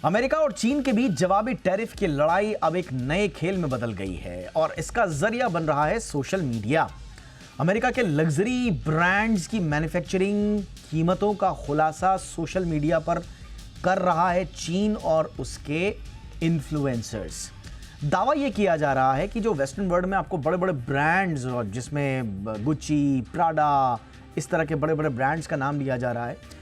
America और चीन के बीच जवाबी टैरिफ की लड़ाई अब एक नए खेल में बदल गई है और इसका जरिया बन रहा है सोशल मीडिया। अमेरिका के लग्जरी ब्रांड्स की मैन्युफैक्चरिंग कीमतों का खुलासा सोशल मीडिया पर कर रहा है चीन और उसके इन्फ्लुएंसर्स। दावा यह किया जा रहा है कि जो वेस्टर्न वर्ल्ड में आपको बड़े बड़े ब्रांड्स और जिसमें गुच्ची, प्राडा, इस तरह के बड़े बड़े ब्रांड्स का नाम लिया जा रहा है,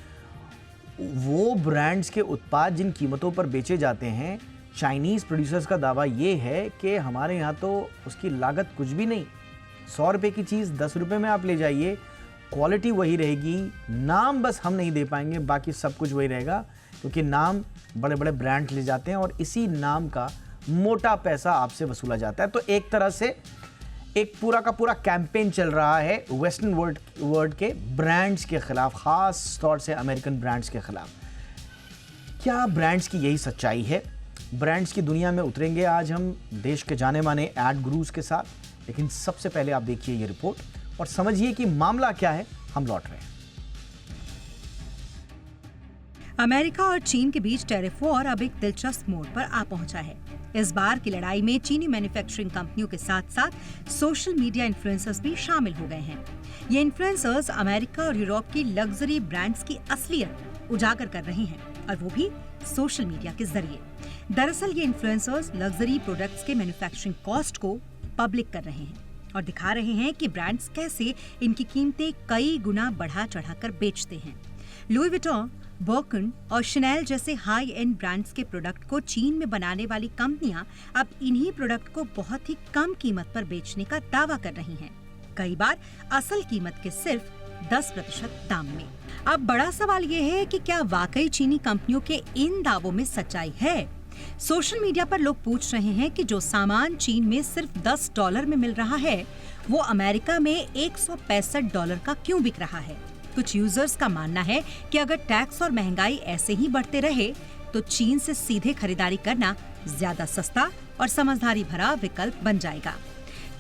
वो ब्रांड्स के उत्पाद जिन कीमतों पर बेचे जाते हैं, चाइनीज़ प्रोड्यूसर्स का दावा ये है कि हमारे यहाँ तो उसकी लागत कुछ भी नहीं, 100 रुपये की चीज़ 10 रुपये में आप ले जाइए, क्वालिटी वही रहेगी, नाम बस हम नहीं दे पाएंगे, बाकी सब कुछ वही रहेगा, क्योंकि नाम बड़े बड़े ब्रांड ले जाते हैं और इसी नाम का मोटा पैसा आपसे वसूला जाता है। तो एक तरह से एक पूरा का पूरा कैंपेन चल रहा है वेस्टर्न वर्ल्ड के ब्रांड्स के खिलाफ, खास तौर से अमेरिकन ब्रांड्स के खिलाफ। क्या ब्रांड्स की यही सच्चाई है? ब्रांड्स की दुनिया में उतरेंगे आज हम देश के जाने माने एड गुरुज के साथ, लेकिन सबसे पहले आप देखिए ये रिपोर्ट और समझिए कि मामला क्या है। हम लौट रहे हैं। अमेरिका और चीन के बीच टैरिफ वॉर अब एक दिलचस्प मोड़ पर आ पहुंचा है। इस बार की लड़ाई में चीनी मैन्युफैक्चरिंग कंपनियों के साथ साथ सोशल मीडिया इन्फ्लुएंसर्स भी शामिल हो गए हैं। ये इन्फ्लुएंसर्स अमेरिका और यूरोप की लग्जरी ब्रांड्स की असलियत उजागर कर रहे हैं, और वो भी सोशल मीडिया के जरिए। दरअसल ये इन्फ्लुएंसर्स लग्जरी प्रोडक्ट्स के मैन्युफैक्चरिंग कॉस्ट को पब्लिक कर रहे हैं और दिखा रहे हैं कि ब्रांड्स कैसे इनकी कीमतें कई गुना बढ़ा चढ़ाकर बेचते हैं। लुई विटॉन, बर्किन और शनेल जैसे हाई एंड ब्रांड्स के प्रोडक्ट को चीन में बनाने वाली कंपनियां अब इन्हीं प्रोडक्ट को बहुत ही कम कीमत पर बेचने का दावा कर रही हैं, कई बार असल कीमत के सिर्फ 10% दाम में। अब बड़ा सवाल ये है कि क्या वाकई चीनी कंपनियों के इन दावों में सच्चाई है? सोशल मीडिया पर लोग पूछ रहे हैं कि जो सामान चीन में सिर्फ $10 में मिल रहा है, वो अमेरिका में $165 का क्यों बिक रहा है? कुछ यूजर्स का मानना है कि अगर टैक्स और महंगाई ऐसे ही बढ़ते रहे तो चीन से सीधे खरीदारी करना ज्यादा सस्ता और समझदारी भरा विकल्प बन जाएगा।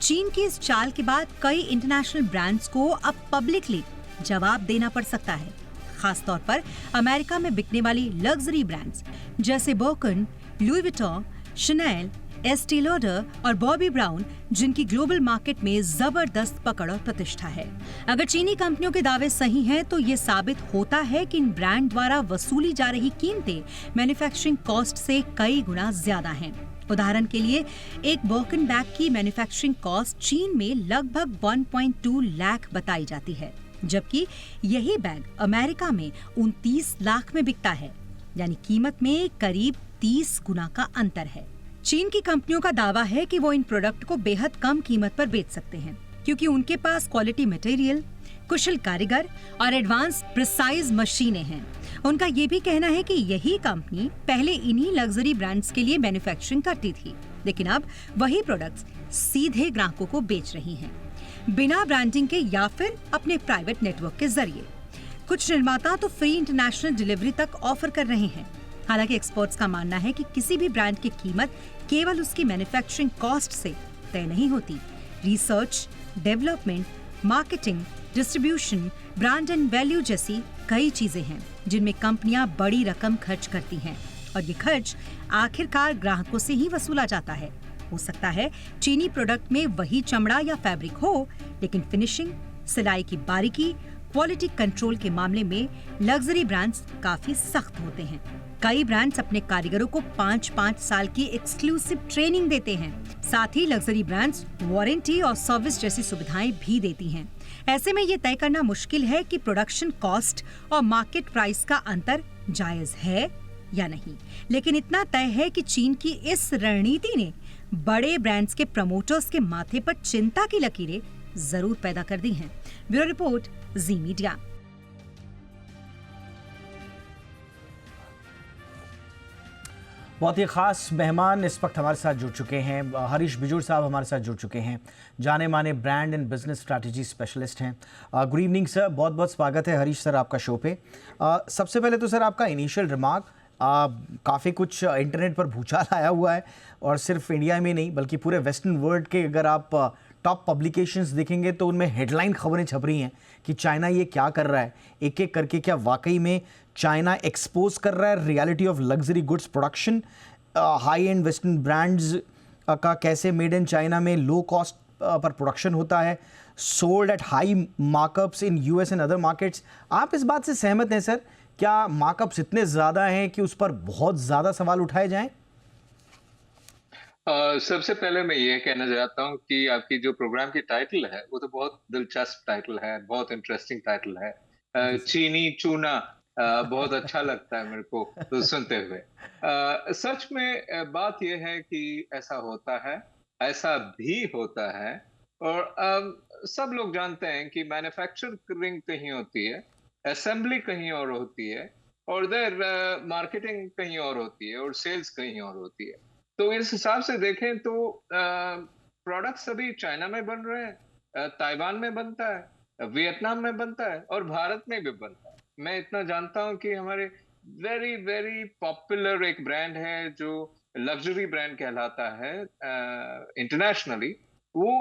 चीन की इस चाल के बाद कई इंटरनेशनल ब्रांड्स को अब पब्लिकली जवाब देना पड़ सकता है, खास तौर पर अमेरिका में बिकने वाली लग्जरी ब्रांड्स जैसे Birkin, Louis Vuitton, Chanel, Estee Lauder और बॉबी ब्राउन, जिनकी ग्लोबल मार्केट में जबरदस्त पकड़ और प्रतिष्ठा है। अगर चीनी कंपनियों के दावे सही हैं, तो ये साबित होता है कि इन ब्रांड द्वारा वसूली जा रही कीमतें मैन्युफैक्चरिंग कॉस्ट से कई गुना ज्यादा हैं। उदाहरण के लिए, एक बर्किन बैग की मैन्युफैक्चरिंग कॉस्ट चीन में लगभग 1.2 लाख बताई जाती है, जबकि यही बैग अमेरिका में 29 लाख में बिकता है, यानी कीमत में करीब 30 गुना का अंतर है। चीन की कंपनियों का दावा है कि वो इन प्रोडक्ट को बेहद कम कीमत पर बेच सकते हैं, क्योंकि उनके पास क्वालिटी मटेरियल, कुशल कारीगर और एडवांस प्रिसाइज मशीनें हैं। उनका ये भी कहना है कि यही कंपनी पहले इन्हीं लग्जरी ब्रांड्स के लिए मैन्युफैक्चरिंग करती थी, लेकिन अब वही प्रोडक्ट्स सीधे ग्राहकों को बेच रही हैं, बिना ब्रांडिंग के या फिर अपने प्राइवेट नेटवर्क के जरिए। कुछ निर्माता तो फ्री इंटरनेशनल डिलीवरी तक ऑफर कर रहे हैं। हालांकि एक्सपर्ट्स का मानना है कि किसी भी ब्रांड की कीमत केवल उसकी मैन्युफैक्चरिंग कॉस्ट से तय नहीं होती। Research, development, marketing, distribution, brand and value जैसी कई चीजें हैं जिनमें कंपनियां बड़ी रकम खर्च करती हैं, और ये खर्च आखिरकार ग्राहकों से ही वसूला जाता है। हो सकता है चीनी प्रोडक्ट में वही चमड़ा या फैब्रिक हो, लेकिन फिनिशिंग, सिलाई की बारीकी, क्वालिटी कंट्रोल के मामले में लग्जरी ब्रांड्स काफी सख्त होते हैं। कई ब्रांड्स अपने कारीगरों को 5-5 साल की एक्सक्लूसिव ट्रेनिंग देते हैं। साथ ही लग्जरी ब्रांड्स वारंटी और सर्विस जैसी सुविधाएं भी देती हैं। ऐसे में ये तय करना मुश्किल है कि प्रोडक्शन कॉस्ट और मार्केट प्राइस का अंतर जायज है या नहीं। लेकिन इतना तय है कि चीन की इस रणनीति ने बड़े ब्रांड्स के प्रमोटर्स के माथे पर चिंता की लकीरें जरूर पैदा कर दी हैं। ब्यूरो रिपोर्ट, जी मीडिया। बहुत ही खास मेहमान इस वक्त हमारे साथ जुड़ चुके हैं। हरीश बिजूर साहब हमारे साथ जुड़ चुके हैं, जाने माने brand and business strategy specialist हैं। गुड इवनिंग सर, बहुत बहुत स्वागत है हरीश सर आपका शो पे। सबसे पहले तो सर आपका इनिशियल रिमार्क, काफ़ी कुछ इंटरनेट पर भूचाल आया हुआ है, और सिर्फ इंडिया में नहीं बल्कि पूरे वेस्टर्न वर्ल्ड के अगर आप टॉप पब्लिकेशंस देखेंगे तो उनमें हेडलाइन खबरें छप रही हैं कि चाइना ये क्या कर रहा है। एक एक करके क्या वाकई में चाइना एक्सपोज कर रहा है reality of luxury goods production, high and western brands का कैसे मेड इन चाइना में लो कॉस्ट पर प्रोडक्शन होता है, sold at high markups in US and other markets. आप इस बात से सहमत हैं सर? क्या मार्कअप्स इतने ज़्यादा हैं कि उस पर बहुत ज़्यादा सवाल उठाए जाएं? सबसे पहले मैं ये कहना चाहता हूँ कि आपकी जो प्रोग्राम की टाइटल है वो तो बहुत दिलचस्प टाइटल है, बहुत इंटरेस्टिंग टाइटल है। Thank you sir. चीनी चूना बहुत अच्छा लगता है मेरे को तो सुनते हुए। सच में बात यह है कि ऐसा होता है, ऐसा भी होता है। और सब लोग जानते हैं कि मैन्युफैक्चरिंग कहीं होती है, असेंबली कहीं और होती है, और इधर मार्केटिंग कहीं और होती है, और सेल्स कहीं और होती है। तो इस हिसाब से देखें तो प्रोडक्ट्स अभी चाइना में बन रहे हैं, ताइवान में बनता है, वियतनाम में बनता है, और भारत में भी बनता है। मैं इतना जानता हूं कि हमारे वेरी वेरी पॉपुलर एक ब्रांड है जो लग्जरी ब्रांड कहलाता है इंटरनेशनली। वो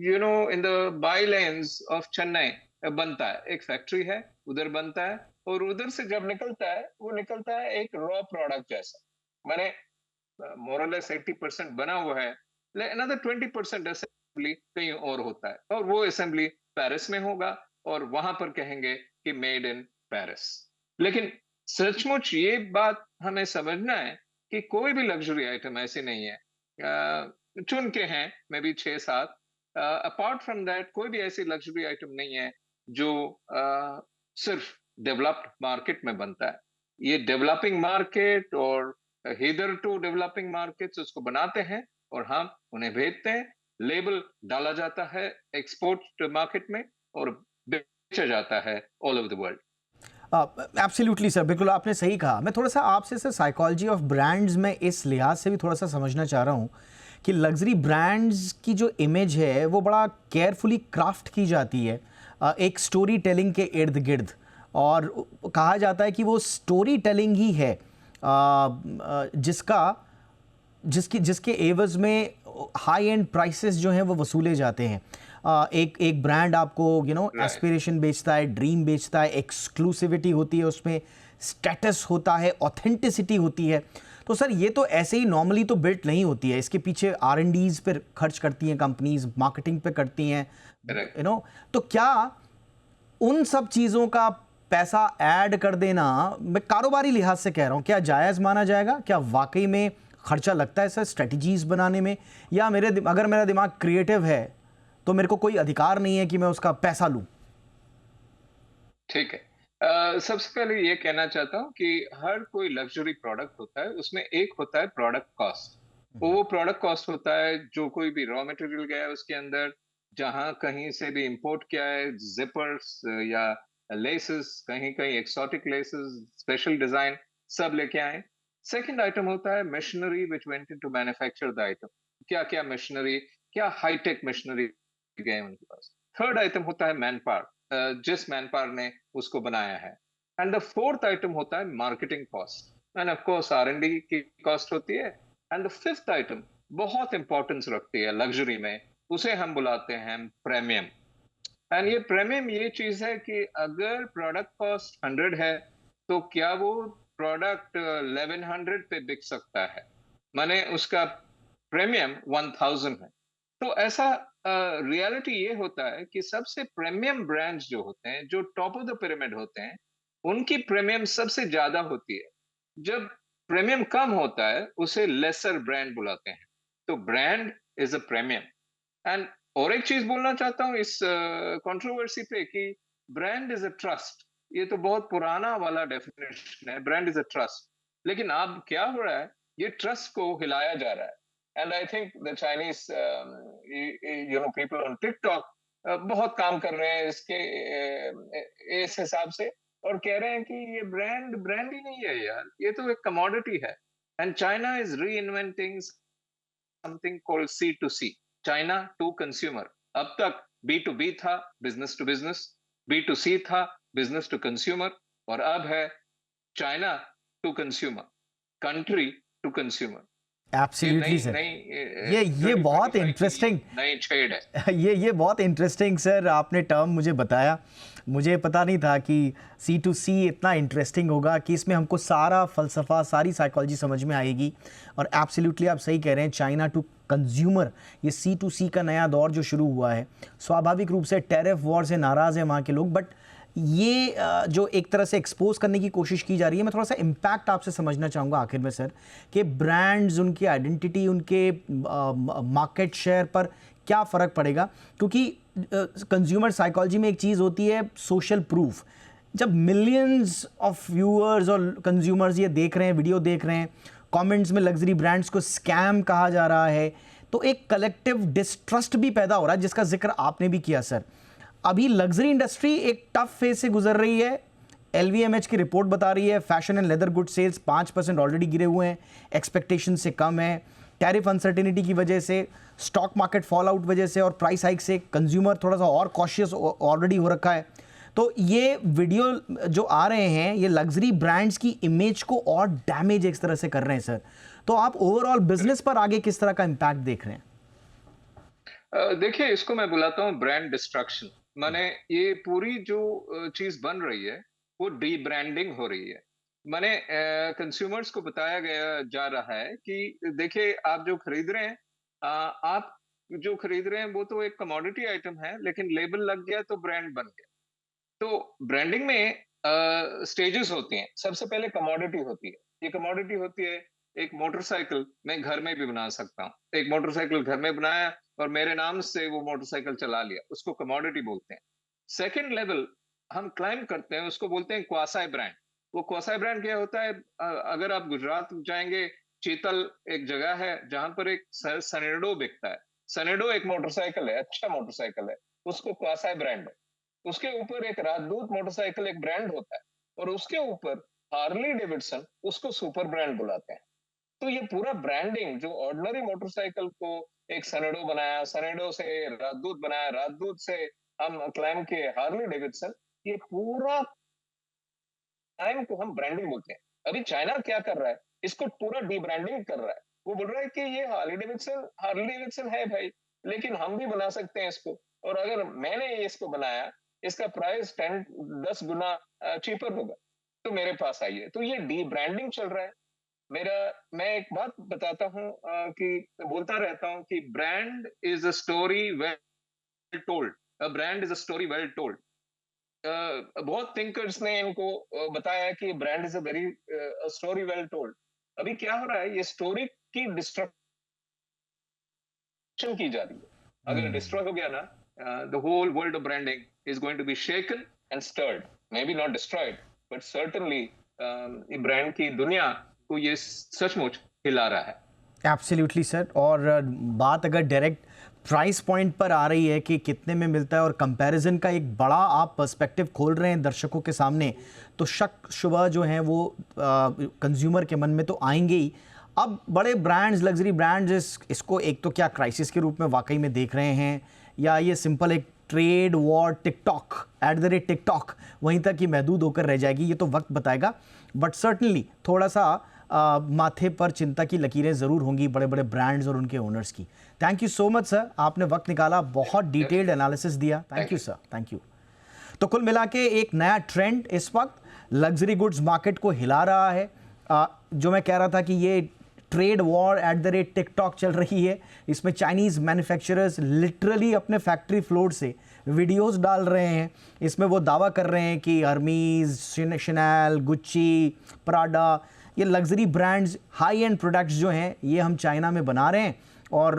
you know in the bylanes of Chennai बनता है, एक फैक्ट्री है उधर बनता है। और उधर से जब निकलता है वो निकलता है एक रॉ प्रोडक्ट जैसा। मैंने मोरलेस 80% बना हुआ है, अनदर 20% असेंबली कहीं और होता है, और वो असेंबली पेरिस में होगा, और वहां पर कहेंगे कि मेड इन पेरिस। लेकिन सचमुच ये बात हमें समझना है कि कोई भी लग्जरी आइटम ऐसे नहीं है, चुन के हैं may be 6-7, apart from that कोई भी ऐसी लग्जरी आइटम नहीं है जो सिर्फ डेवलप्ड मार्केट में बनता है। ये डेवलपिंग मार्केट और हिदर टू डेवलपिंग मार्केट्स उसको बनाते हैं, और हम उन्हें भेजते हैं, लेबल डाला जाता है एक्सपोर्ट मार्केट में, और बेचा जाता है all over the world. Absolutely sir, बिल्कुल आपने सही कहा। मैं थोड़ा सा आपसे सर साइकोलॉजी ऑफ ब्रांड्स में इस लिहाज से भी थोड़ा सा समझना चाह रहा हूँ कि लग्जरी ब्रांड्स की जो इमेज है वो बड़ा केयरफुली क्राफ्ट की जाती है एक स्टोरी टेलिंग के इर्द गिर्द, और कहा जाता है कि वो स्टोरी टेलिंग ही है जिसका जिसकी जिसके एवज में हाई एंड प्राइसेस जो हैं वो वसूले जाते हैं। एक ब्रांड आपको एस्पिरेशन बेचता है, ड्रीम बेचता है, एक्सक्लूसिविटी होती है उसमें, स्टेटस होता है, ऑथेंटिसिटी होती है। तो सर ये तो ऐसे ही नॉर्मली तो बिल्ट नहीं होती है, इसके पीछे R&Ds पर खर्च करती हैं कंपनीज, मार्केटिंग पे करती हैं, तो क्या उन सब चीज़ों का पैसा ऐड कर देना, मैं कारोबारी लिहाज से कह रहा हूँ, क्या जायज़ माना जाएगा? क्या वाकई में खर्चा लगता है सर स्ट्रेटजीज बनाने में? या अगर मेरा दिमाग क्रिएटिव है तो मेरे को कोई अधिकार नहीं है कि मैं उसका पैसा लूं? ठीक है, सबसे पहले ये कहना चाहता हूँ कि हर कोई लग्जरी प्रोडक्ट होता है, उसमें एक होता है प्रोडक्ट कॉस्ट। वो प्रोडक्ट कॉस्ट होता है जो कोई भी रॉ मटेरियल गया है उसके अंदर, जहां कहीं से भी इंपोर्ट किया है, जिपर्स या लेसेस, कहीं कहीं एक्सोटिक लेसेस, स्पेशल डिजाइन, सब लेके आए। सेकंड आइटम होता है machinery which went into manufacture the item. क्या क्या मशीनरी, क्या हाईटेक मशीनरी गए उनके पास। थर्ड आइटम होता है मैन पावर, जिस मैन पावर ने उसको बनाया है। एंड द फोर्थ आइटम होता है marketing cost, end of course R&D की कॉस्ट होती है। एंड द फिफ्थ आइटम बहुत इंपॉर्टेंस रखती है लग्जरी में, उसे हम बुलाते हैं प्रीमियम। एंड ये प्रीमियम ये चीज है कि अगर प्रोडक्ट कॉस्ट 100 है तो क्या वो प्रोडक्ट 1100 पे बिक सकता है, माने उसका प्रीमियम 1000 है। तो ऐसा रियलिटी ये होता है कि सबसे प्रीमियम ब्रांड्स जो होते हैं, जो टॉप ऑफ द पिरामिड होते हैं, उनकी प्रीमियम सबसे ज्यादा होती है। जब प्रीमियम कम होता है उसे लेसर ब्रांड बुलाते हैं। तो brand is a premium. And और एक चीज बोलना चाहता हूँ इस कंट्रोवर्सी पे कि ब्रांड इज अ ट्रस्ट। ये तो बहुत पुराना वाला डेफिनेशन है, ब्रांड इज अ ट्रस्ट। लेकिन अब क्या हो रहा है, ये ट्रस्ट को हिलाया जा रहा है। And I think the Chinese people on TikTok बहुत काम कर रहे हैं इसके इस हिसाब से, और कह रहे हैं कि ये ब्रांड ब्रांड ही नहीं है यार, ये तो एक कमोडिटी है। And China is reinventing something called C2C, China to consumer. अब तक B2B था, बिजनेस टू बिजनेस, B2C था, बिजनेस टू कंज्यूमर, और अब है China to consumer, country to consumer. Absolutely sir, ये बहुत इंटरेस्टिंग, नई ट्रेड है। ये बहुत इंटरेस्टिंग सर आपने टर्म मुझे बताया। मुझे पता नहीं था कि C2C इतना इंटरेस्टिंग होगा, कि इसमें हमको सारा फ़लसफ़ा, सारी साइकोलॉजी समझ में आएगी। और एब्सोल्युटली आप सही कह रहे हैं, चाइना टू कंज्यूमर, ये C2C का नया दौर जो शुरू हुआ है, स्वाभाविक रूप से टैरिफ वॉर से नाराज़ हैं वहाँ के लोग, बट ये जो एक तरह से एक्सपोज करने की कोशिश की जा रही है, मैं थोड़ा सा इम्पैक्ट आपसे समझना चाहूँगा आखिर में सर, कि ब्रांड्स, उनकी आइडेंटिटी, उनके मार्केट शेयर पर क्या फ़र्क पड़ेगा। क्योंकि कंज्यूमर साइकोलॉजी में एक चीज़ होती है सोशल प्रूफ। जब मिलियंस ऑफ व्यूअर्स और कंज्यूमर्स ये देख रहे हैं, वीडियो देख रहे हैं, कमेंट्स में लग्जरी ब्रांड्स को स्कैम कहा जा रहा है, तो एक कलेक्टिव डिस्ट्रस्ट भी पैदा हो रहा है, जिसका जिक्र आपने भी किया सर। अभी लग्जरी इंडस्ट्री एक टफ फेज से गुजर रही है। LVMH की रिपोर्ट बता रही है fashion and leather good sales 5% already गिरे हुए हैं, एक्सपेक्टेशन से कम है। टैरिफ अनसर्टेनिटी की वजह से, स्टॉक मार्केट फॉल आउट वजह से और प्राइस हाइक से कंज्यूमर थोड़ा सा और कॉशियस ऑलरेडी हो रखा है। तो ये वीडियो जो आ रहे हैं, ये लग्जरी ब्रांड्स की इमेज को और डैमेज एक तरह से कर रहे हैं सर। तो आप ओवरऑल बिजनेस पर आगे किस तरह का इम्पैक्ट देख रहे हैं? देखिए, इसको मैं बुलाता हूँ ब्रांड डिस्ट्रक्शन। माने ये पूरी जो चीज बन रही है वो डी ब्रांडिंग हो रही है। माने कंज्यूमर्स को बताया गया जा रहा है कि देखिए, आप जो खरीद रहे हैं, आप जो खरीद रहे हैं वो तो एक कमोडिटी आइटम है, लेकिन लेबल लग गया तो ब्रांड बन गया। तो ब्रांडिंग में स्टेजेस होती हैं। सबसे पहले कमोडिटी होती है। ये कमोडिटी होती है, एक मोटरसाइकिल मैं घर में भी बना सकता हूँ। एक मोटरसाइकिल घर में बनाया और मेरे नाम से वो मोटरसाइकिल चला लिया, उसको कमोडिटी बोलते हैं। सेकंड लेवल हम क्लाइम करते हैं, उसको बोलते हैं क्वासाई ब्रांड। वो क्वासाई ब्रांड क्या होता है? अगर आप गुजरात जाएंगे, चीतल एक जगह है जहां पर एक सनेडो बिकता है। सनेडो एक मोटरसाइकिल है, अच्छा मोटरसाइकिल है, उसको क्वासाई ब्रांड है। उसके ऊपर एक राजदूत मोटरसाइकिल एक ब्रांड होता है, और उसके ऊपर हार्ली डेविडसन, उसको सुपर ब्रांड बुलाते हैं। तो ये पूरा ब्रांडिंग, जो ऑर्डिनरी मोटरसाइकिल को एक सनेडो बनाया, सनेडो से राजदूत बनाया, राजदूत से हम क्लाइम किए हार्ली डेविडसन, ये पूरा टाइम को हम ब्रांडिंग बोलते हैं। अभी चाइना क्या कर रहा है? इसको पूरा डी ब्रांडिंग कर रहा है। वो बोल रहा है कि ये हार्ली डेविडसन है भाई, लेकिन हम भी बना सकते हैं इसको, और अगर मैंने इसको बनाया, इसका प्राइस 10 गुना चीपर होगा, तो मेरे पास आइए। तो ये डी ब्रांडिंग चल रहा है। मैं एक बात बताता हूँ कि बोलता रहता हूँ कि brand is a story well told. A brand is a story well told. बहुत थिंकर्स ने इनको बताया कि brand is a very story well told. अभी क्या हो रहा है? ये स्टोरी की डिस्ट्रक्शन की जा रही है। अगर डिस्ट्रॉय हो गया ना, the whole world of branding is going to be shaken and stirred, maybe not destroyed, but certainly brand की दुनिया को ये सचमुच हिला रहा है। Absolutely sir. और बात अगर डायरेक्ट प्राइस पॉइंट पर आ रही है कि कितने में मिलता है, और कंपैरिजन का एक बड़ा आप पर्सपेक्टिव खोल रहे हैं दर्शकों के सामने, तो शक शुबा जो हैं वो कंज्यूमर के मन में तो आएंगे ही। अब बड़े ब्रांड्स, लग्जरी ब्रांड्स इसको एक तो क्या क्राइसिस के रूप में वाकई में देख रहे हैं, या ये सिंपल एक ट्रेड वॉर, टिकटॉक @टिकटॉक वहीं तक ही महदूद होकर रह जाएगी, ये तो वक्त बताएगा। बट सर्टनली थोड़ा सा माथे पर चिंता की लकीरें ज़रूर होंगी बड़े बड़े ब्रांड्स और उनके ओनर्स की। Thank you so much sir, आपने वक्त निकाला, बहुत डिटेल्ड एनालिसिस दिया। Thank you sir, thank you. तो कुल मिला के एक नया ट्रेंड इस वक्त लग्जरी गुड्स मार्केट को हिला रहा है। जो मैं कह रहा था कि ये ट्रेड वॉर @टिकटॉक चल रही है, इसमें चाइनीज़ मैन्युफैक्चरर्स लिटरली अपने फैक्ट्री फ्लोर से वीडियोस डाल रहे हैं। इसमें वो दावा कर रहे हैं कि हर्मीज़, शनेल, गुच्ची, प्राडा, ये luxury brands, high and products जो हैं ये हम चाइना में बना रहे हैं, और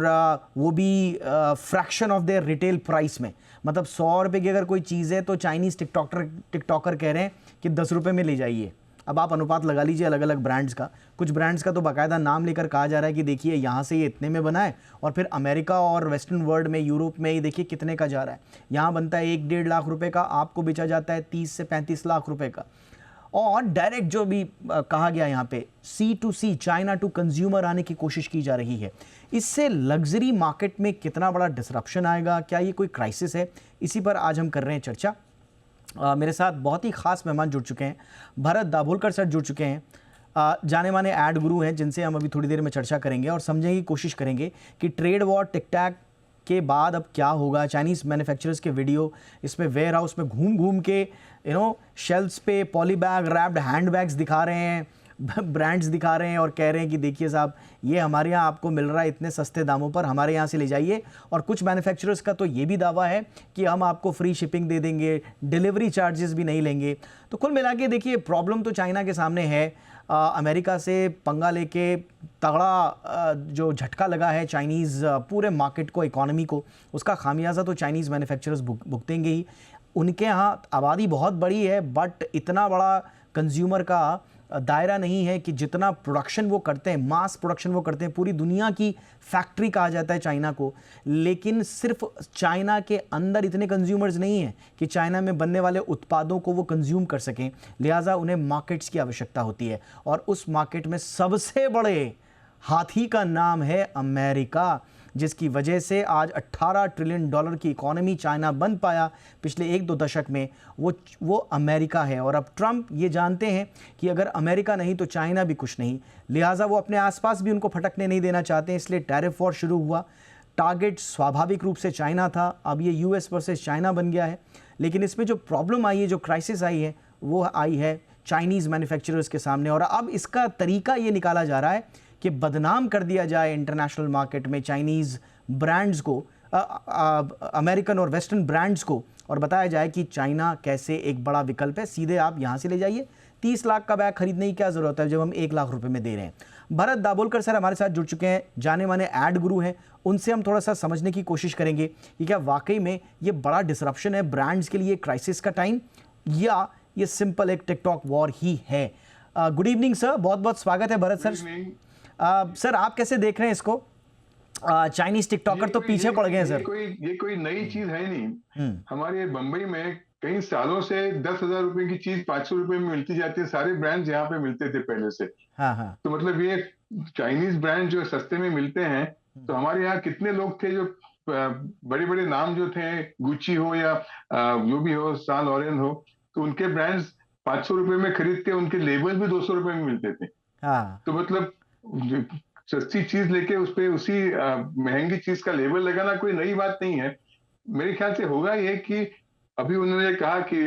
वो भी fraction of their retail price में। मतलब 100 रुपये की अगर कोई चीज़ है तो चाइनीज़ टिकटॉकर कह रहे हैं कि 10 रुपये में ले जाइए। अब आप अनुपात लगा लीजिए अलग अलग ब्रांड्स का। कुछ ब्रांड्स का तो बाकायदा नाम लेकर कहा जा रहा है कि देखिए यहाँ से ये इतने में बना है, और फिर अमेरिका और वेस्टर्न वर्ल्ड में, यूरोप में, ये देखिए कितने का जा रहा है। यहाँ बनता है 1-1.5 लाख रुपए का, आपको बेचा जाता है 30 से 35 लाख रुपए का। और डायरेक्ट जो भी कहा गया यहाँ पे C2C, चाइना टू कंज्यूमर आने की कोशिश की जा रही है। इससे लग्जरी मार्केट में कितना बड़ा डिसरप्शन आएगा, क्या ये कोई क्राइसिस है, इसी पर आज हम कर रहे हैं चर्चा। मेरे साथ बहुत ही ख़ास मेहमान जुड़ चुके हैं। भरत दाभोलकर सर जुड़ चुके हैं, जाने माने ऐड गुरु हैं जिनसे हम अभी थोड़ी देर में चर्चा करेंगे और समझने की कोशिश करेंगे कि ट्रेड वॉर टिकटैक के बाद अब क्या होगा। चाइनीज़ मैन्युफैक्चरर्स के वीडियो इसमें वेयर हाउस में घूम घूम के शेल्फ्स पे poly bag wrapped hand bags दिखा रहे हैं, ब्रांड्स दिखा रहे हैं और कह रहे हैं कि देखिए साहब ये हमारे यहाँ आपको मिल रहा है इतने सस्ते दामों पर, हमारे यहाँ से ले जाइए। और कुछ मैन्युफैक्चरर्स का तो ये भी दावा है कि हम आपको फ्री शिपिंग दे देंगे, डिलीवरी चार्जेस भी नहीं लेंगे। तो कुल मिला के देखिए प्रॉब्लम तो चाइना के सामने है। अमेरिका से पंगा लेके तगड़ा जो झटका लगा है चाइनीज़ पूरे मार्केट को, इकोनॉमी को, उसका खामियाजा तो चाइनीज़ मैन्युफैक्चरर्स भुगतेंगे ही। उनके यहाँ आबादी बहुत बड़ी है बट इतना बड़ा कंज्यूमर का दायरा नहीं है कि जितना प्रोडक्शन वो करते हैं, मास प्रोडक्शन वो करते हैं, पूरी दुनिया की फैक्ट्री कहा जाता है चाइना को। लेकिन सिर्फ चाइना के अंदर इतने कंज्यूमर्स नहीं हैं कि चाइना में बनने वाले उत्पादों को वो कंज्यूम कर सकें, लिहाजा उन्हें मार्केट्स की आवश्यकता होती है। और उस मार्केट में सबसे बड़े हाथी का नाम है अमेरिका, जिसकी वजह से आज $18 ट्रिलियन की इकोनॉमी चाइना बन पाया पिछले 1-2 दशक में, वो अमेरिका है। और अब ट्रंप ये जानते हैं कि अगर अमेरिका नहीं तो चाइना भी कुछ नहीं, लिहाजा वो अपने आसपास भी उनको फटकने नहीं देना चाहते हैं, इसलिए टैरिफ वॉर शुरू हुआ। टारगेट स्वाभाविक रूप से चाइना था, अब ये यूएस वर्सेस चाइना बन गया है। लेकिन इसमें जो प्रॉब्लम आई है, जो क्राइसिस आई है, वो आई है चाइनीज़ मैन्युफैक्चरर्स के सामने। और अब इसका तरीका ये निकाला जा रहा है कि बदनाम कर दिया जाए इंटरनेशनल मार्केट में चाइनीज़ ब्रांड्स को, अमेरिकन और वेस्टर्न ब्रांड्स को, और बताया जाए कि चाइना कैसे एक बड़ा विकल्प है, सीधे आप यहाँ से ले जाइए। 30 लाख का बैग खरीदने की क्या ज़रूरत है जब हम 1 लाख रुपए में दे रहे हैं। भरत दाभोलकर सर हमारे साथ जुड़ चुके हैं, जाने माने ऐड गुरु हैं। उनसे हम थोड़ा सा समझने की कोशिश करेंगे कि क्या वाकई में ये बड़ा डिसरप्शन है ब्रांड्स के लिए क्राइसिस का टाइम, या ये सिंपल एक टिकटॉक वॉर ही है। गुड इवनिंग सर, बहुत बहुत स्वागत है भरत सर। सर आप कैसे देख रहे हैं इसको? चाइनीज टिकटॉकर तो पीछे पड़ गए हैं सर। ये कोई नई चीज है नहीं। हमारे बंबई में कई सालों से 10,000 रुपए की चीज 500 रुपए में मिलती जाती है। सारे ब्रांड्स यहाँ पे मिलते थे पहले से। हाँ। तो मतलब ये चाइनीज ब्रांड जो सस्ते में मिलते हैं, तो हमारे यहाँ कितने लोग थे जो बड़े बड़े नाम जो थे, गुची हो या जो भी हो, सान लॉरेन हो, तो उनके ब्रांड्स 500 रुपए में खरीद के उनके लेबल भी 200 रुपए में मिलते थे। हाँ। तो मतलब सस्ती चीज लेके उस पे उसी महंगी चीज का लेबल लगाना कोई नई बात नहीं है। मेरे ख्याल से होगा ये कि अभी उन्होंने कहा कि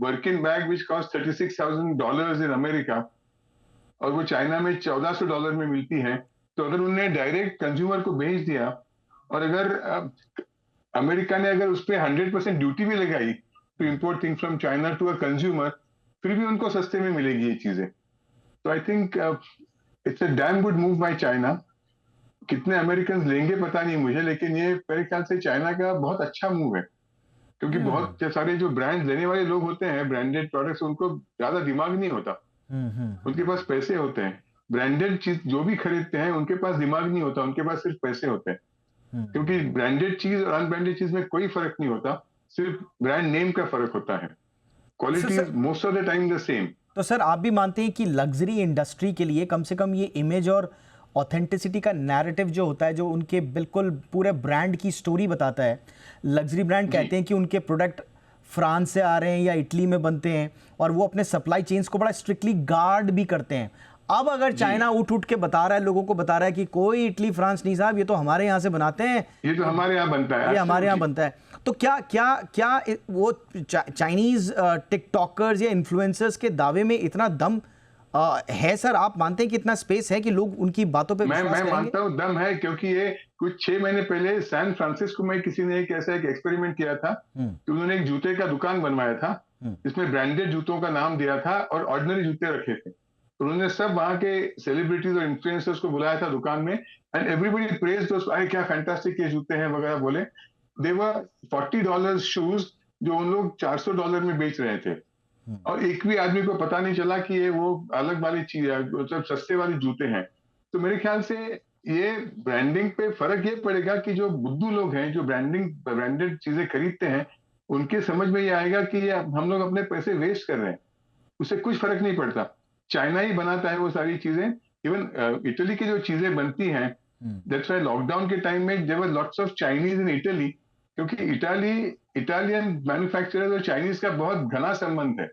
Birkin bag which cost $36,000 in America और वो चाइना में $1,400 में मिलती है। तो अगर उन्होंने डायरेक्ट कंज्यूमर को भेज दिया और अगर अमेरिका ने अगर उस पर 100% ड्यूटी भी लगाई to import things from China to a consumer, फिर भी उनको सस्ते में मिलेगी ये चीजें। तो I think it's a damn good move by China. कितने अमेरिकन लेंगे पता नहीं मुझे, लेकिन ये मेरे ख्याल से चाइना का बहुत अच्छा मूव है, क्योंकि बहुत सारे जो ब्रांड लेने वाले लोग होते हैं ब्रांडेड प्रोडक्ट्स, उनको ज्यादा दिमाग नहीं होता। उनके पास पैसे होते हैं। ब्रांडेड चीज जो भी खरीदते हैं उनके पास दिमाग नहीं होता, उनके पास सिर्फ पैसे होते हैं। क्योंकि ब्रांडेड चीज और अनब्रांडेड चीज में कोई फर्क नहीं होता, सिर्फ ब्रांड नेम का फर्क होता है। Quality is most of the time the same. तो सर आप भी मानते हैं कि लग्जरी इंडस्ट्री के लिए कम से कम ये इमेज और ऑथेंटिसिटी का नैरेटिव जो होता है, जो उनके बिल्कुल पूरे ब्रांड की स्टोरी बताता है। लग्जरी ब्रांड कहते हैं कि उनके प्रोडक्ट फ्रांस से आ रहे हैं या इटली में बनते हैं और वो अपने सप्लाई चेन्स को बड़ा स्ट्रिक्टली गार्ड भी करते हैं। अब अगर चाइना उठ के बता रहा है, लोगों को बता रहा है कि कोई इटली फ्रांस नहीं साहब, ये तो हमारे यहाँ से बनाते हैं, ये तो हमारे यहाँ बनता है, ये हमारे यहाँ बनता है, तो क्या वो चाइनीज टिकटॉकर्स या इन्फ्लुएंसर्स के दावे में इतना दम है सर? आप मानते हैं कि इतना स्पेस है कि लोग उनकी बातों पे विश्वास करेंगे? मैं मानता हूँ दम है, क्योंकि ये कुछ 6 महीने पहले सैन फ्रांसिस्को में किसी ने एक ऐसा एक एक्सपेरिमेंट किया था कि उन्होंने एक जूते का दुकान बनवाया था जिसमें ब्रांडेड जूतों का नाम दिया था और ऑर्डिनरी जूते रखे थे। उन्होंने सब वहां के सेलिब्रिटीज और इन्फ्लुएंसर्स को बुलाया था दुकान में, एंड एवरीबडी प्रेज्ड दोस, अरे क्या फैंटास्टिक ये जूते हैं वगैरह बोले। दे वर $40 शूज जो उन लोग $400 में बेच रहे थे, और एक भी आदमी को पता नहीं चला कि ये वो अलग वाली चीज है, मतलब सस्ते वाले जूते हैं। तो मेरे ख्याल से ये ब्रांडिंग पे फर्क ये पड़ेगा कि जो बुद्धू लोग हैं जो ब्रांडेड चीजें खरीदते हैं, उनके समझ में ये आएगा कि ये हम लोग अपने पैसे वेस्ट कर रहे हैं, उससे कुछ फर्क नहीं पड़ता। चाइना ही बनाता है वो सारी चीजें। इवन इटली की जो चीजें बनती हैं, दैट्स व्हाई लॉकडाउन के टाइम में there were lots of Chinese in Italy, क्योंकि इटालियन मैन्युफैक्चरर्स और चाइनीज का बहुत घना संबंध है।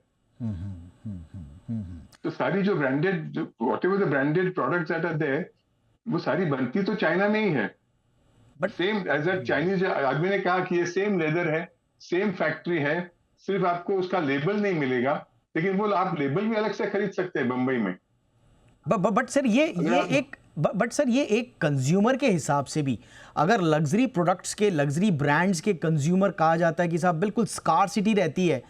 तो तो सारी जो branded, whatever the branded products that are there, वो सारी बनती तो चाइना में ही है। But same as a Chinese आदमी ने कहा कि ये सेम लेदर है, सेम फैक्ट्री है, सिर्फ आपको उसका लेबल नहीं मिलेगा, लेकिन वो आप लेबल भी अलग से खरीद सकते हैं बंबई में। बट सर ये एक कंज्यूमर के हिसाब से भी, अगर लग्जरी प्रोडक्ट्स के, लग्जरी ब्रांड्स के कंज्यूमर कहा जाता है कि साहब बिल्कुल स्कार्सिटी रहती है,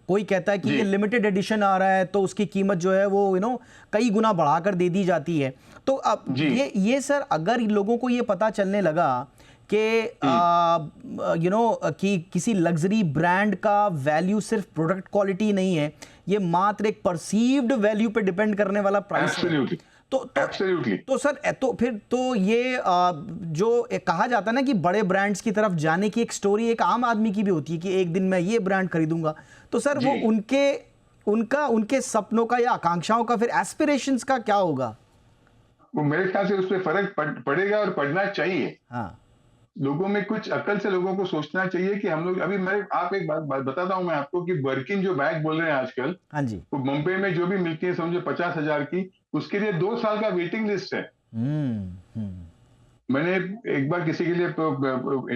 कोई कहता है कि ये लिमिटेड एडिशन आ रहा है तो उसकी कीमत जो है वो कई गुना बढ़ाकर दे दी जाती है। तो अब ये सर अगर लोगों को ये पता चलने लगा कि कि किसी लग्जरी ब्रांड का वैल्यू सिर्फ प्रोडक्ट क्वालिटी नहीं है, ये मात्र एक परसीव्ड वैल्यू पे डिपेंड करने वाला प्राइस है, तो सर तो फिर तो ये जो कहा जाता है ना कि बड़े ब्रांड्स की तरफ जाने की एक स्टोरी एक आम आदमी की भी होती है कि एक दिन मैं ये ब्रांड खरीदूंगा, तो सर वो उनके सपनों का या आकांक्षाओं का, फिर एस्पिरेशंस का क्या होगा? वो मेरे ख्याल से उस पर फर्क पड़ेगा और पड़ना चाहिए। हाँ, लोगों में कुछ अकल से लोगों को सोचना चाहिए कि हम लोग अभी आप एक बात बताता हूं मैं आपको कि बर्किन जो बैग बोल रहे हैं आजकल, हाँ जी, वो मुंबई में जो भी मिलती है समझो 50,000 की, उसके लिए 2 साल का वेटिंग लिस्ट है। मैंने एक बार किसी के लिए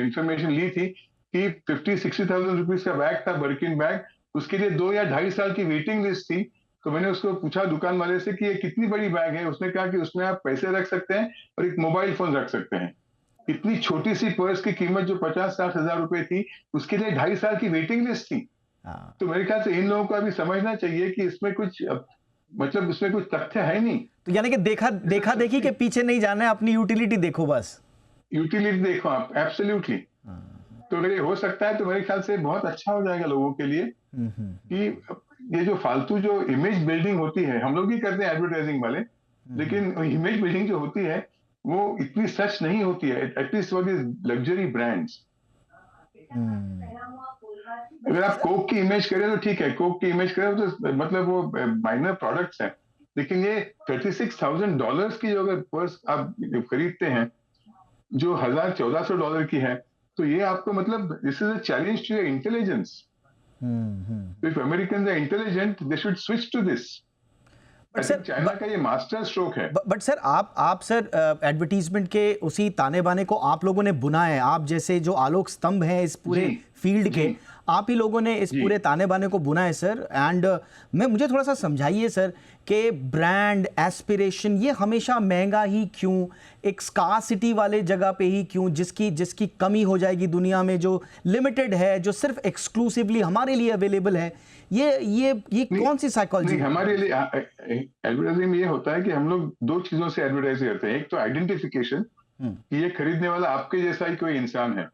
इंफॉर्मेशन ली थी कि 50-60,000 रुपीज का बैग था, बर्किन बैग, उसके लिए 2 या 2.5 साल की वेटिंग लिस्ट थी। तो मैंने उसको पूछा दुकान वाले से कि ये कितनी बड़ी बैग है, उसने कहा कि उसमें आप पैसे रख सकते हैं और एक मोबाइल फोन रख सकते हैं। इतनी छोटी सी पर्स की कीमत जो 50-60 हजार रुपए थी, उसके लिए 2.5 साल की वेटिंग लिस्ट थी। तो मेरे ख्याल से इन लोगों को अभी समझना चाहिए कि इसमें कुछ मतलब उसमें कुछ तथ्य है नहीं। तो यानी कि देखा देखी के पीछे नहीं जाना है, अपनी यूटिलिटी देखो, बस यूटिलिटी देखो आप। एब्सोल्युटली। तो अगर ये हो सकता है तो मेरे ख्याल से बहुत अच्छा हो जाएगा लोगों के लिए कि ये जो फालतू जो इमेज बिल्डिंग होती है, हम लोग भी करते हैं एडवर्टाइजिंग वाले, लेकिन इमेज बिल्डिंग जो होती है वो इतनी सच नहीं होती है, at least for this luxury brands. अगर आप कोक की इमेज करें तो ठीक है, कोक की इमेज करें तो मतलब वो माइनर प्रोडक्ट्स हैं, लेकिन ये $36,000 की जो अगर पर्स आप खरीदते हैं जो $1,000-1,400 की है, तो ये आपको मतलब this is a challenge to your intelligence. If Americans are intelligent they should switch to this. China का ये मास्टर स्ट्रोक है। बट सर आप सर एडवर्टीजमेंट के उसी ताने बाने को आप लोगों ने बुना है, आप जैसे जो आलोक स्तंभ हैं इस पूरे फील्ड के, आप ही लोगों ने इस पूरे ताने बाने को बुना है सर। एंड मुझे थोड़ा सा समझाइए सर कि ब्रांड एस्पिरेशन ये हमेशा महंगा ही क्यों, एक स्कार्सिटी वाले जगह पे ही क्यों, जिसकी कमी हो जाएगी दुनिया में, जो लिमिटेड है, जो सिर्फ एक्सक्लूसिवली हमारे लिए अवेलेबल है, ये कौन सी साइकोलॉजी? हमारे लिए एडवर्टाइजिंग में ये होता है कि हम लोग 2 चीजों से एडवर्टाइज करते हैं। एक तो आइडेंटिफिकेशन कि ये खरीदने वाला आपके जैसा ही कोई इंसान है,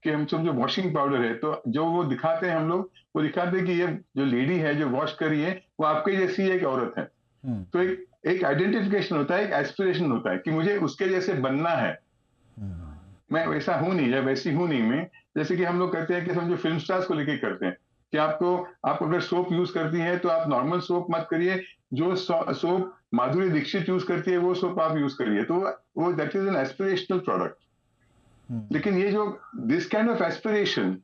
कि हम समझो वॉशिंग पाउडर है तो जो वो दिखाते हैं हम लोग, वो दिखाते हैं कि ये जो लेडी है जो वॉश कर रही है वो आपके जैसी एक औरत है। तो एक आइडेंटिफिकेशन होता है, एक एस्पिरेशन होता है कि मुझे उसके जैसे बनना है, मैं वैसा हूं नहीं या वैसी हूं नहीं मैं। जैसे कि हम लोग कहते हैं कि समझो फिल्म स्टार्स को लेके करते हैं कि आप अगर सोप यूज करती हैं तो आप नॉर्मल सोप मत करिए, जो सोप माधुरी दीक्षित यूज करती है वो सोप आप यूज करिए, तो वो that is an aspirational product. लेकिन ये जो दिस काइंड ऑफ एस्पिरेशन,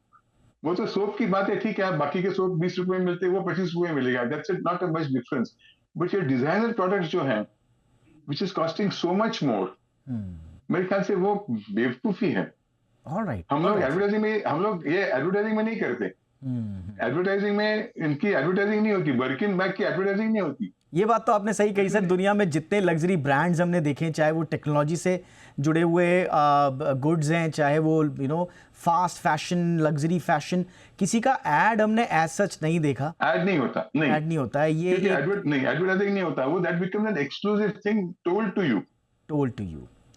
वो तो सोप की बात है, ठीक है, आप बाकी के सोप 20 रुपए में मिलते हैं, वो 25 रुपए में मिलेगा, that's it, not a much difference. But ये डिजाइनर प्रोडक्ट्स जो हैं which is costing so much more, मेरे ख्याल से वो बेवकूफी है। हम लोग ये एडवर्टाइजिंग में नहीं करते। एडवर्टाइजिंग में इनकी एडवर्टाइजिंग नहीं होती, बर्किन बैग की एडवर्टाइजिंग नहीं होती। ये बात तो आपने सही कही सर। दुनिया में जितने लग्जरी ब्रांड्स हमने देखे, चाहे वो टेक्नोलॉजी से जुड़े हुए गुड्स हैं, चाहे वो फास्ट फैशन, लग्जरी फैशन, किसी का ऐड हमने एज सच नहीं देखा। ऐड नहीं होता, ऐड नहीं होता है, ये एडवर्टाइजिंग नहीं होता, वो that becomes an exclusive thing told to you.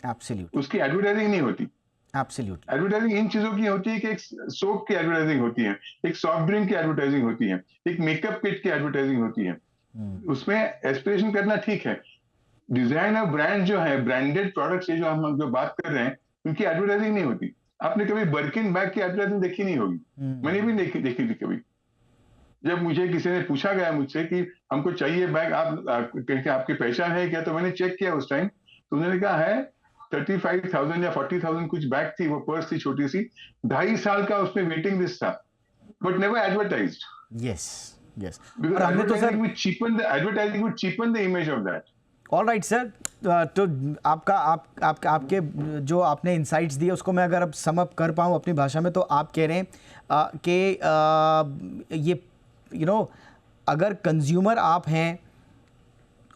Absolutely. उसकी एडवर्टाइजिंग नहीं होती। एब्सोल्युटली। एडवर्टाइजिंग इन चीजों की होती है कि एक सोप की एडवर्टाइजिंग होती है, एक सॉफ्ट ड्रिंक की एडवर्टाइजिंग होती है, एक मेकअप किट की एडवर्टाइजिंग होती है। उसमें एस्पिरेशन करना ठीक है। डिजाइन और ब्रांड जो है, ब्रांडेड प्रोडक्ट्स जो हम जो बात कर रहे हैं, उनकी एडवर्टाइजिंग नहीं होती। आपने कभी बर्किन बैग की एडवर्टाइजिंग देखी नहीं होगी, मैंने भी देखी थी कभी। जब मुझे किसी ने पूछा गया मुझसे कि हमको चाहिए बैग, आपकी पहचान है क्या, तो मैंने चेक किया उस टाइम, तो उन्होंने कहा है 35,000 या 40,000 कुछ बैग थी, वो पर्स थी छोटी सी, 2.5 साल का उसमें वेटिंग लिस्ट था, but never advertised. Yes, yes, Because और हमने तो sir advertising would cheapen the image of that. All right sir, तो आपके जो आपने इंसाइट्स दिए उसको मैं अगर अब सम अप कर पाऊँ अपनी भाषा में, तो आप कह रहे हैं कि ये अगर कंज्यूमर आप हैं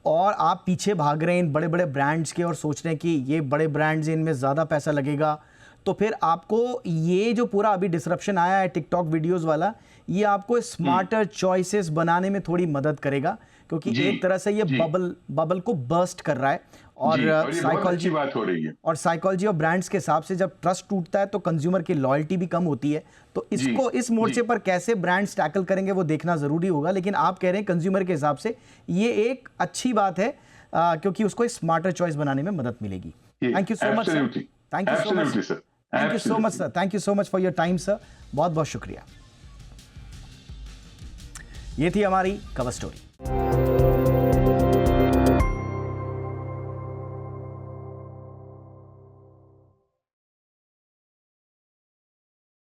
और आप पीछे भाग रहे हैं इन बड़े बड़े ब्रांड्स के और सोच रहे हैं कि ये बड़े ब्रांड्स इनमें ज़्यादा पैसा लगेगा, तो फिर आपको ये जो पूरा अभी डिसरप्शन आया है टिकटॉक वीडियोस वाला, ये आपको स्मार्टर चॉइसेस बनाने में थोड़ी मदद करेगा, क्योंकि एक तरह से ये बबल को बर्स्ट कर रहा है। और साइकोलॉजी बात हो रही है, और साइकोलॉजी और ब्रांड्स के हिसाब से जब ट्रस्ट टूटता है तो कंज्यूमर की लॉयल्टी भी कम होती है। तो इसको इस मोर्चे पर कैसे ब्रांड्स टैकल करेंगे वो देखना जरूरी होगा, लेकिन आप कह रहे हैं कंज्यूमर के हिसाब से ये एक अच्छी बात है, क्योंकि उसको एक स्मार्टर चॉइस बनाने में मदद मिलेगी। Thank you so much sir, thank you so much, thank you so much sir, thank you so much for your time sir, बहुत बहुत शुक्रिया। ये थी हमारी कवर स्टोरी।